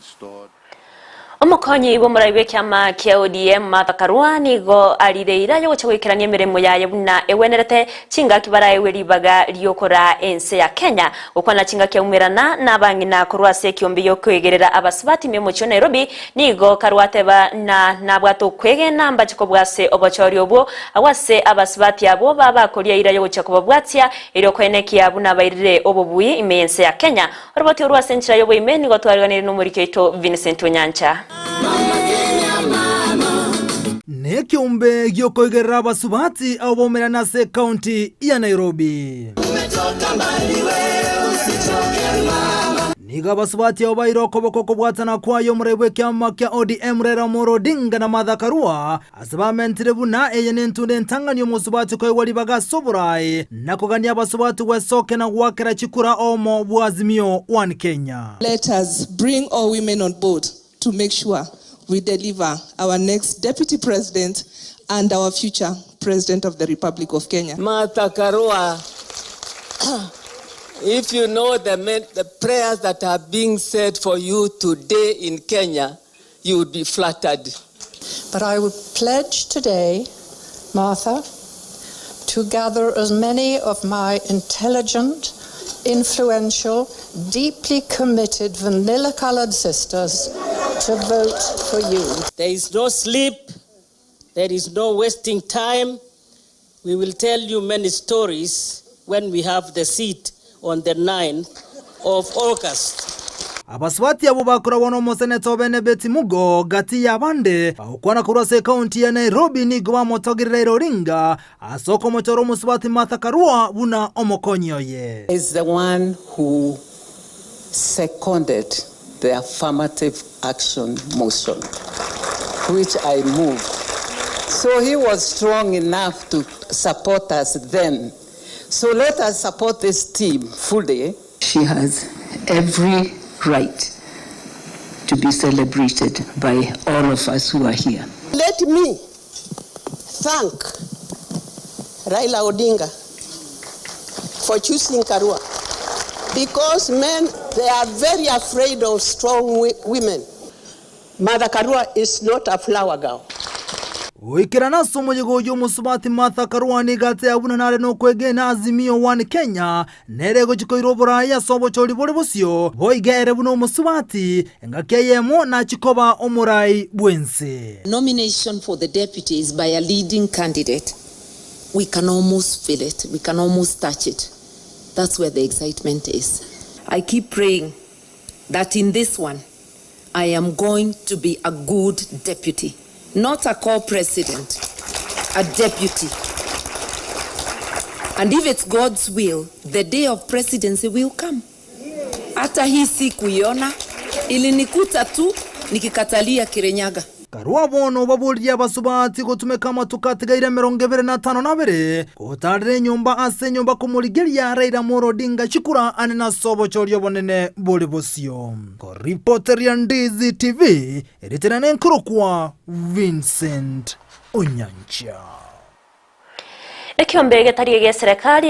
restored. Omukonyi w'omuraiwe kyama kya ODM Martha Karua nigo alireira yo guchawikirania mirimo yayo buna ewenerete chinga kibara eweribaga lyokora ense ya Kenya ukwana chinga kya umirana nabangina kurwase kyombi yo kwegerera abasubati memo cyo Nairobi nigo Karwateba nabwato kwege namba chikobwase obochori obwo awase abasubati abo baba kolia ira yo guchakobwatya iro kwenekia buna bairire obobuyi imense ya Kenya oroboti urwase nchira yo boimeni go twarganire no muri keito Vincent Onyancha. Nekiumbe gyokoigerera abasubati abomerana se county ya Nairobi. Niga basubati obairo koboko kubwatana kwayo muraiwe kyama kya ODM Raila Amolo Odinga na Martha Karua asabamentire buna eyenentunde ntangani omusubati koy walibaga soburai nakogania abasubati wesoke na gwakera chikura omo bwazimio one Kenya. Let us bring all women on board to make sure we deliver our next deputy president and our future president of the Republic of Kenya. Martha Karua, if you know the prayers that are being said for you today in Kenya, you would be flattered. But I would pledge today, Martha, to gather as many of my intelligent, influential, deeply committed, vanilla-colored sisters to vote for you. There is no sleep. There is no wasting time. We will tell you many stories when we have the seat on the 9th of August. Abaswati abo bakora wono moseneto bene beti mugo gati ya bande ukwana kurase county ya Nairobi nigo bamotogirira Odinga asoko mochoro muswati Martha Karua buna omokonyo ye. Is the one who seconded the affirmative action motion, which I moved. So he was strong enough to support us then. So let us support this team fully. She has every right to be celebrated by all of us who are here. Let me thank Raila Odinga for choosing Karua, because men, they are very afraid of strong women. Martha Karua is not a flower girl. Uikirana somo yigo musubati Martha Karua ni gate abuna nare no kwegena azimio one Kenya nerego chikoiro boraya sobo choli bole bosio boigere buno musubati ngakeyemo na chikoba omurai bwense. Nomination for the deputy is by a leading candidate. We can almost feel it. We can almost touch it. That's where the excitement is. I keep praying that in this one, I am going to be a good deputy. Not a co-president, a deputy. And if it's God's will, the day of presidency will come. Hata hii siku iona, ilinikuta tu nikikatalia Kirinyaga. Karua bono babulia basubati kutumeka matukatigaire 22 kutare nyumba ase nyumba kumuligeria Raila Amolo Odinga chikura anena sobo choryo bonene bole bosio. Ko reporter ya Ndizi TV editorane nkurukwa Vincent Onyancha. Ekiombe getari ge serikali